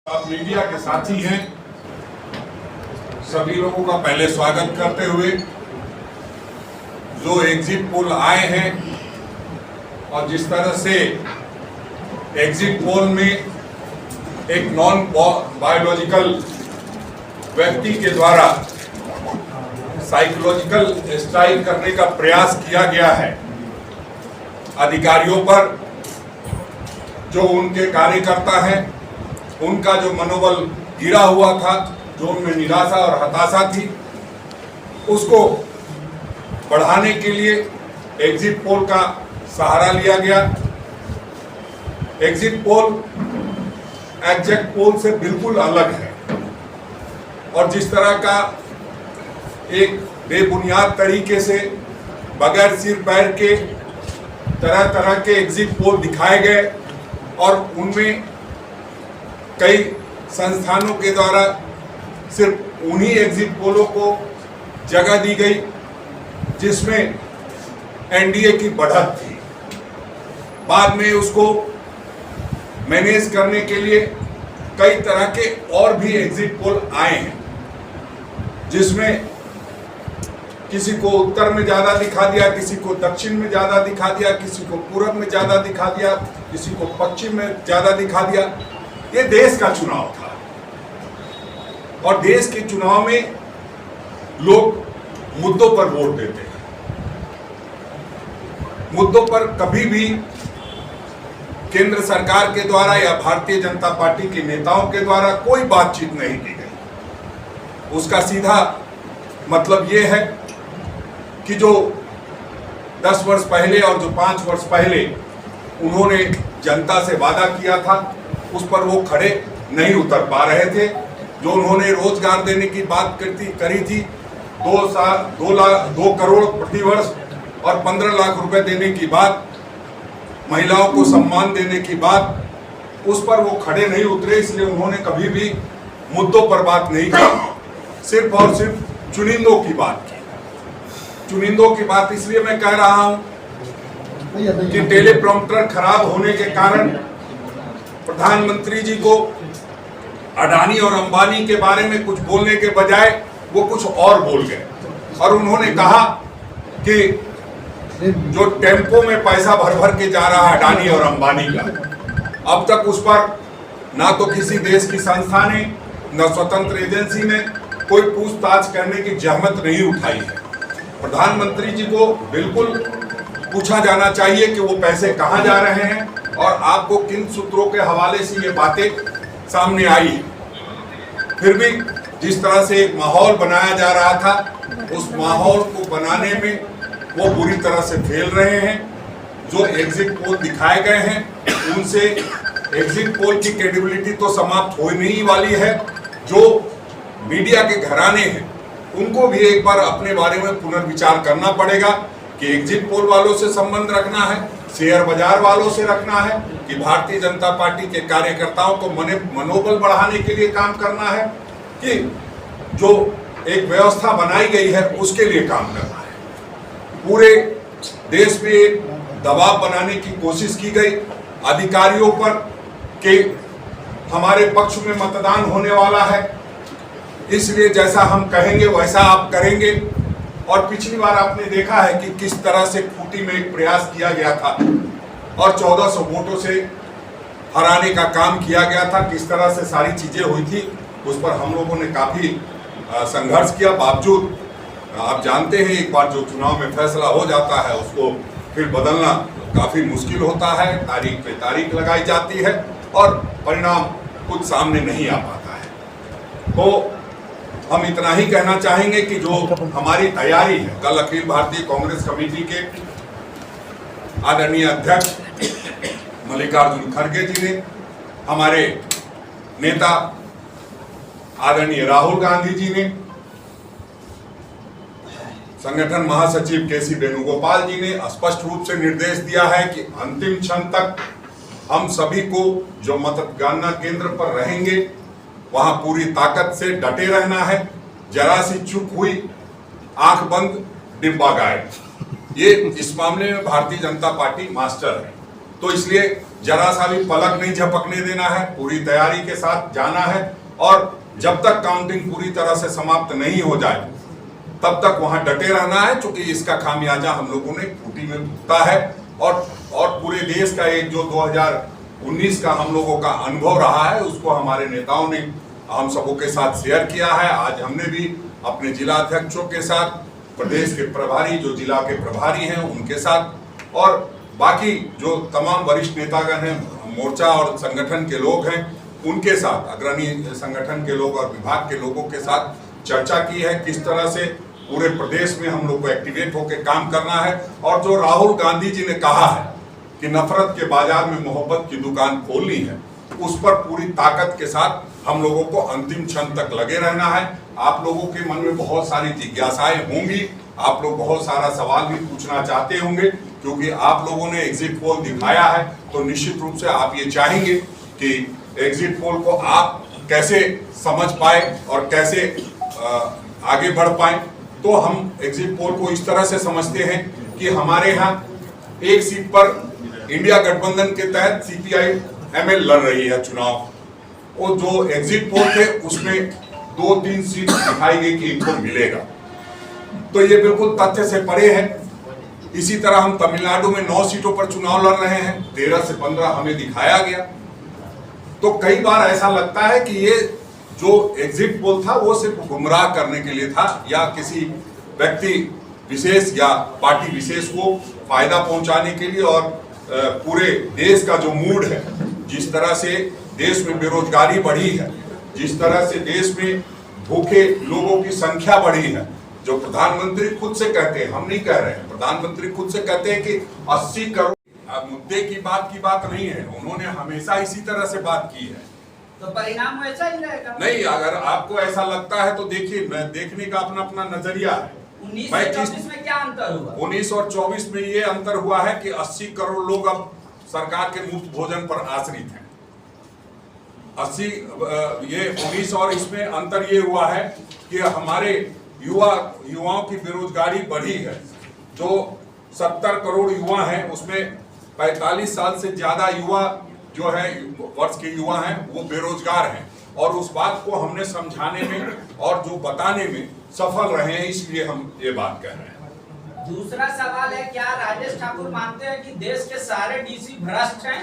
आप मीडिया के साथी हैं, सभी लोगों का पहले स्वागत करते हुए जो एग्जिट पोल आए हैं और जिस तरह से एग्जिट पोल में एक नॉन बायोलॉजिकल व्यक्ति के द्वारा साइकोलॉजिकल स्ट्राइक करने का प्रयास किया गया है अधिकारियों पर, जो उनके कार्यकर्ता हैं उनका जो मनोबल गिरा हुआ था, जो उनमें निराशा और हताशा थी, उसको बढ़ाने के लिए एग्जिट पोल का सहारा लिया गया। एग्जिट पोल एग्जैक्ट पोल से बिल्कुल अलग है और जिस तरह का एक बेबुनियाद तरीके से बगैर सिर पैर के तरह तरह के एग्जिट पोल दिखाए गए और उनमें कई संस्थानों के द्वारा सिर्फ उन्हीं एग्जिट पोलों को जगह दी गई जिसमें एनडीए की बढ़त थी। बाद में उसको मैनेज करने के लिए कई तरह के और भी एग्जिट पोल आए हैं, जिसमें किसी को उत्तर में ज्यादा दिखा दिया, किसी को दक्षिण में ज्यादा दिखा दिया, किसी को पूरब में ज्यादा दिखा दिया, किसी को पश्चिम में ज्यादा दिखा दिया। ये देश का चुनाव था और देश के चुनाव में लोग मुद्दों पर वोट देते हैं। मुद्दों पर कभी भी केंद्र सरकार के द्वारा या भारतीय जनता पार्टी के नेताओं के द्वारा कोई बातचीत नहीं की गई। उसका सीधा मतलब ये है कि जो 10 वर्ष पहले और जो 5 वर्ष पहले उन्होंने जनता से वादा किया था, उस पर वो खड़े नहीं उतर पा रहे थे। जो उन्होंने रोजगार देने की बात करी थी, 2 करोड़ प्रतिवर्ष और 15 लाख रुपए देने की बात, महिलाओं को सम्मान देने की बात, उस पर वो खड़े नहीं उतरे। इसलिए उन्होंने कभी भी मुद्दों पर बात नहीं की, सिर्फ और सिर्फ चुनिंदों की बात की। चुनिंदों की बात इसलिए मैं कह रहा हूं कि टेलीप्रॉम्प्टर खराब होने के कारण प्रधानमंत्री जी को अडानी और अंबानी के बारे में कुछ बोलने के बजाय वो कुछ और बोल गए और उन्होंने कहा कि जो टेम्पो में पैसा भर भर के जा रहा है अडानी और अंबानी का, अब तक उस पर ना तो किसी देश की संस्था ने, न स्वतंत्र एजेंसी ने कोई पूछताछ करने की जहमत नहीं उठाई है। प्रधानमंत्री जी को बिल्कुल पूछा जाना चाहिए कि वो पैसे कहाँ जा रहे हैं और आपको किन सूत्रों के हवाले से ये बातें सामने आई है। फिर भी जिस तरह से एक माहौल बनाया जा रहा था, उस माहौल को बनाने में वो बुरी तरह से फेल रहे हैं। जो एग्जिट पोल दिखाए गए हैं उनसे एग्जिट पोल की क्रेडिबिलिटी तो समाप्त हो नहीं वाली है। जो मीडिया के घराने हैं उनको भी एक बार अपने बारे में पुनर्विचार करना पड़ेगा कि एग्जिट पोल वालों से संबंध रखना है, शेयर बाजार वालों से रखना है, कि भारतीय जनता पार्टी के कार्यकर्ताओं को मनोबल बढ़ाने के लिए काम करना है, कि जो एक व्यवस्था बनाई गई है उसके लिए काम करना है। पूरे देश में एक दबाव बनाने की कोशिश की गई अधिकारियों पर कि हमारे पक्ष में मतदान होने वाला है, इसलिए जैसा हम कहेंगे वैसा आप करेंगे। और पिछली बार आपने देखा है कि किस तरह से खूंटी में एक प्रयास किया गया था और 1400 वोटों से हराने का काम किया गया था। किस तरह से सारी चीजें हुई थी उस पर हम लोगों ने काफी संघर्ष किया। बावजूद आप जानते हैं एक बार जो चुनाव में फैसला हो जाता है उसको फिर बदलना काफी मुश्किल होता है। तारीख पे तारीख लगाई जाती है और परिणाम कुछ सामने नहीं आ पाता है। तो हम इतना ही कहना चाहेंगे कि जो हमारी तैयारी है, कल अखिल भारतीय कांग्रेस कमेटी के आदरणीय अध्यक्ष मल्लिकार्जुन खड़गे जी ने, हमारे नेता आदरणीय राहुल गांधी जी ने, संगठन महासचिव केसी वेणुगोपाल जी ने स्पष्ट रूप से निर्देश दिया है कि अंतिम क्षण तक हम सभी को जो मतगणना केंद्र पर रहेंगे वहां पूरी ताकत से डटे रहना है। जरा सी चूक हुई, आंख बंद, डिब्बा गायब। ये इस मामले में भारतीय जनता पार्टी मास्टर है। तो इसलिए जरा सा भी पलक नहीं झपकने देना है, पूरी तैयारी के साथ जाना है और जब तक काउंटिंग पूरी तरह से समाप्त नहीं हो जाए तब तक वहां डटे रहना है, क्योंकि इसका खामियाजा हम लोगों ने खूंटी में भुगता है और पूरे देश का एक जो 2019 का हम लोगों का अनुभव रहा है उसको हमारे नेताओं ने हम सबों के साथ शेयर किया है। आज हमने भी अपने जिला अध्यक्षों के साथ, प्रदेश के प्रभारी जो जिला के प्रभारी हैं उनके साथ और बाकी जो तमाम वरिष्ठ नेतागण हैं, मोर्चा और संगठन के लोग हैं उनके साथ, अग्रणी संगठन के लोग और विभाग के लोगों के साथ चर्चा की है किस तरह से पूरे प्रदेश में हम लोग को एक्टिवेट होकर काम करना है। और जो राहुल गांधी जी ने कहा है कि नफरत के बाजार में मोहब्बत की दुकान खोलनी है, उस पर पूरी ताकत के साथ हम लोगों को अंतिम क्षण तक लगे रहना है। आप लोगों के मन में बहुत सारी जिज्ञासाएं होंगी, आप लोग बहुत सारा सवाल भी पूछना चाहते होंगे, क्योंकि आप लोगों ने एग्जिट पोल दिखाया है तो निश्चित रूप से आप ये चाहेंगे कि एग्जिट पोल को आप कैसे समझ पाए और कैसे आगे बढ़ पाए। तो हम एग्जिट पोल को इस तरह से समझते हैं कि हमारे यहाँ एक सीट पर इंडिया गठबंधन के तहत सीपीआई एमएल लड़ रही है चुनाव। वो जो एग्जिट पोल थे उसमें 2-3 सीट दिखाई गई कि इनको मिलेगा, तो ये बिल्कुल तथ्य से परे है। इसी तरह हम तमिलनाडु में 9 सीटों पर चुनाव लड़ रहे हैं, 13 से 15 हमें दिखाया गया। तो कई बार ऐसा लगता है कि ये जो एग्जिट पोल था वो सिर्फ गुमराह करने के लिए था या किसी व्यक्ति विशेष या पार्टी विशेष को फायदा पहुंचाने के लिए, और पूरे देश का जो मूड है, जिस तरह से देश में बेरोजगारी बढ़ी है, जिस तरह से देश में भूखे लोगों की संख्या बढ़ी है, जो प्रधानमंत्री खुद से कहते हैं, हम नहीं कह रहे हैं, प्रधानमंत्री खुद से कहते हैं कि 80 करोड़ मुद्दे की बात नहीं है, उन्होंने हमेशा इसी तरह से बात की है। तो परिणाम वैसा ही रहेगा। नहीं, अगर आपको ऐसा लगता है तो देखिए, मैं देखने का अपना नजरिया है। 19 और 24 में क्या अंतर हुआ? 19 और 24 में ये अंतर हुआ है कि 80 करोड़ लोग अब सरकार के मुफ्त भोजन पर आश्रित हैं। 19 और इसमें अंतर ये हुआ है कि हमारे युवाओं की बेरोजगारी बढ़ी है। जो 70 करोड़ युवा हैं उसमें 45 साल से ज्यादा युवा जो है वर्ष के युवा हैं वो बेरोजगार हैं, और उस बात को हमने समझाने में और जो बताने में सफल रहे हैं, इसलिए हम ये बात कह रहे हैं। दूसरा सवाल है, क्या राजेश ठाकुर मानते हैं कि देश के सारे डीसी भ्रष्ट हैं?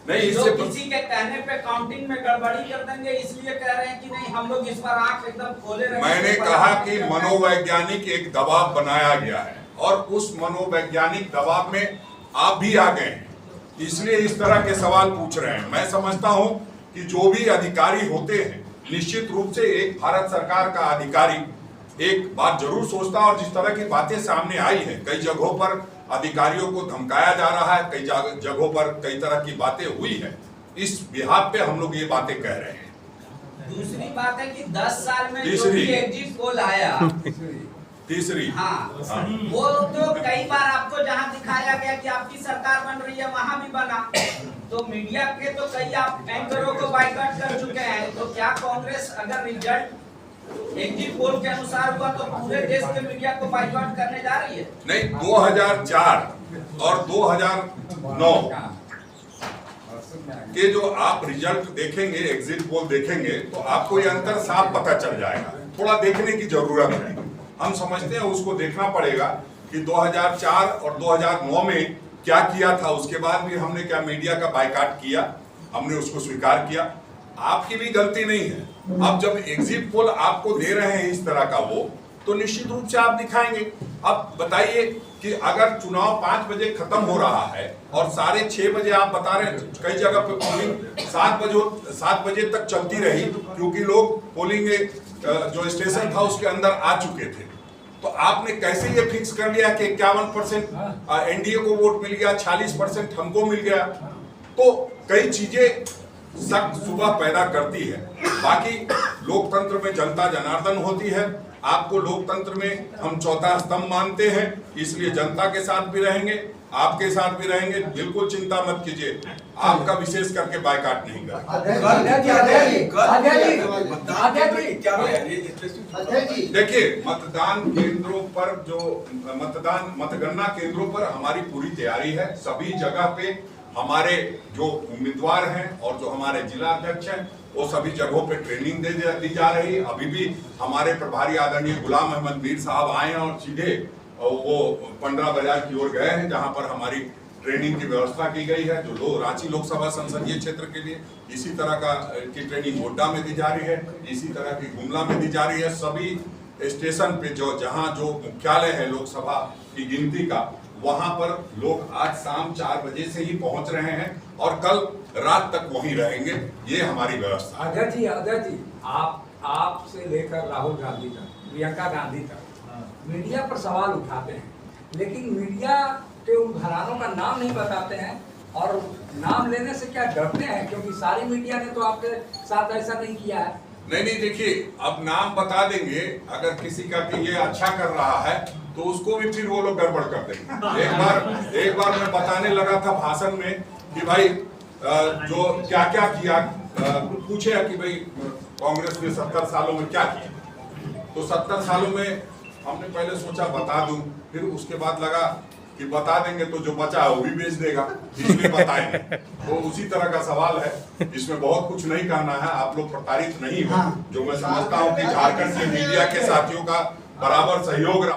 नहीं, जो किसी के कहने पे काउंटिंग में गड़बड़ी कर देंगे, इसलिए कह रहे हैं कि नहीं हम लोग इस पर आंख एकदम खोले रहे। मैंने कहा कि मनोवैज्ञानिक एक दबाव बनाया गया है और उस मनोवैज्ञानिक दबाव में आप भी आ गए हैं, इसलिए इस तरह के सवाल पूछ रहे हैं। मैं समझता हूं कि जो भी अधिकारी होते हैं, निश्चित रूप से एक भारत सरकार का अधिकारी एक बात जरूर सोचता, और जिस तरह की बातें सामने आई है, कई जगहों पर अधिकारियों को धमकाया जा रहा है, कई जगहों पर कई तरह की बातें हुई है, इस बिहार पे हम लोग ये बातें कह रहे हैं। दूसरी बात है कि 10 साल में जो भी एग्जिट पोल आया, तीसरी, हाँ, वो तो कई बार आपको जहां दिखाया गया कि आपकी सरकार बन रही है वहां भी बना, तो मीडिया के तो कई आप एंकरों को बाइकआउट कर चुके हैं। तो क्या कांग्रेस अगर रिजल्ट एग्जिट पोल के अनुसार हुआ तो पूरे देश के मीडिया को बाइकआउट करने जा रही है? नहीं, 2004 और 2009 के जो आप रिजल्ट देखेंगे, एग्जिट पोल देखेंगे, तो आपको ये अंतर साफ पता चल जाएगा। थोड़ा देखने की जरूरत है, हम समझते हैं उसको देखना पड़ेगा कि 2004 और 2009 में क्या किया था। उसके बाद भी हमने क्या मीडिया का बायकॉट किया, हमने उसको स्वीकार किया। आपकी भी गलती नहीं है। अब जब एग्जिट पोल आपको दे रहे हैं इस तरह का वो, तो निश्चित रूप से आप दिखाएंगे। अब बताइए कि अगर चुनाव 5 बजे खत्म हो रहा है और 6:30 बजे आप बता रहे हैं, कई जगह पे पोलिंग 7 बजे तक चलती रही, क्योंकि लोग पोलिंग जो स्टेशन था उसके अंदर आ चुके थे। तो आपने कैसे ये फिक्स कर लिया कि 51% एनडीए को वोट मिल गया, 46% हमको मिल गया? तो कई चीजें शक सुबह पैदा करती है। बाकी लोकतंत्र में जनता जनार्दन होती है। आपको लोकतंत्र में हम चौथा स्तंभ मानते हैं, इसलिए जनता के साथ भी रहेंगे, आपके साथ भी रहेंगे। बिल्कुल चिंता मत कीजिए, आपका विशेष करके बायकॉट नहीं करेंगे। देखिए, मतदान केंद्रों पर जो मतगणना केंद्रों पर हमारी पूरी तैयारी है। सभी जगह पे हमारे जो उम्मीदवार हैं और जो हमारे जिला अध्यक्ष हैं वो सभी जगहों पे ट्रेनिंग दी जा रही है। अभी भी हमारे प्रभारी आदरणीय गुलाम अहमद मीर साहब आए और सीधे वो 15 बाजार की ओर गए हैं, जहां पर हमारी ट्रेनिंग की व्यवस्था की गई है। जो लोग रांची लोकसभा संसदीय क्षेत्र के लिए इसी तरह की ट्रेनिंग गोड्डा में दी जा रही है, इसी तरह की गुमला में दी जा रही है। सभी स्टेशन पे जहां जो मुख्यालय है लोकसभा की गिनती का, वहां पर लोग आज शाम 4 बजे से ही पहुंच रहे हैं और कल रात तक वहीं रहेंगे। ये हमारी व्यवस्था है। अध्यक्ष जी, आप से लेकर राहुल गांधी तक, प्रियंका गांधी तक मीडिया पर सवाल उठाते हैं, लेकिन मीडिया के उन घरानों का नाम नहीं बताते हैं और नाम लेने से क्या डरते हैं? क्योंकि सारी मीडिया ने तो आपके साथ ऐसा नहीं किया है। नहीं, देखिए, अब नाम बता देंगे, अगर किसी का कि ये अच्छा कर रहा है तो उसको भी फिर वो लोग गड़बड़ कर देंगे। एक बार मैं बताने लगा था भाषण में कि भाई जो क्या क्या किया, पूछे कि भाई कांग्रेस ने 70 सालों में क्या किया, तो 70 सालों में हमने पहले सोचा बता दूं, फिर उसके बाद लगा कि बता देंगे तो जो बचा है वो भी बेच देगा, इसलिए बताएंगे। तो उसी तरह का सवाल है, इसमें बहुत कुछ नहीं कहना है। आप लोग प्रताड़ित नहीं हो। जो मैं समझता हूँ कि झारखंड के मीडिया के साथियों का बराबर सहयोग